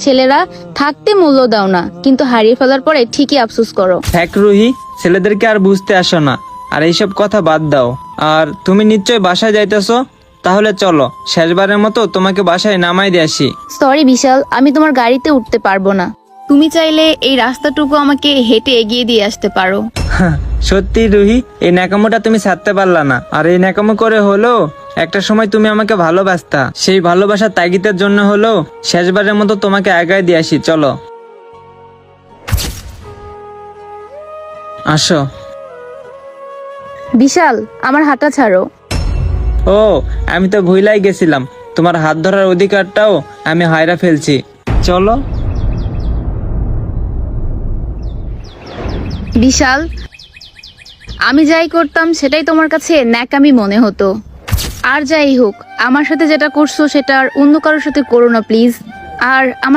ছেলেরা থাকতে মূল্য দাও না, কিন্তু হারিয়ে ফেলার পরে ঠিকই আফসোস করো। দেখ রুহি, ছেলেদেরকে আর বুঝতে আসো না, আর এইসব কথা বাদ দাও। আর তুমি নিশ্চয় বাসায় যাইতেছো, তাহলে চলো শেষবারের মতো তোমাকে বাসায় নামাই দিয়ে আসি। সরি বিশাল, আমি তোমার গাড়িতে উঠতে পারবো না। তুমি চাইলে এই রাস্তাটুকু আমাকে হেঁটে এগিয়ে দিয়ে আসতে পারো। সত্যি রুহি, এই ন্যাকামোটা তুমি ছাড়তে পারলা না। আর এই ন্যাকামো করে হলো একটা সময় তুমি আমাকে ভালোবাসতা, সেই ভালোবাসার তাগিদের জন্য হলো শেষবারের মতো তোমাকে আগায় দিয়ে আসি। চলো আসো। বিশাল, আমার হাতটা ছাড়ো। ও, আমি তো ভুলাই গেছিলাম, তোমার হাত ধরার অধিকারটাও আমি হায়রা ফেলছি। চলো। বিশাল, আমি যাই করতাম সেটাই তোমার কাছে ন্যাকামি মনে হতো। আর যাই হোক, আমার সাথে যেটা করছো সেটা আর অন্য কারোর সাথে করো না প্লিজ। আর আমার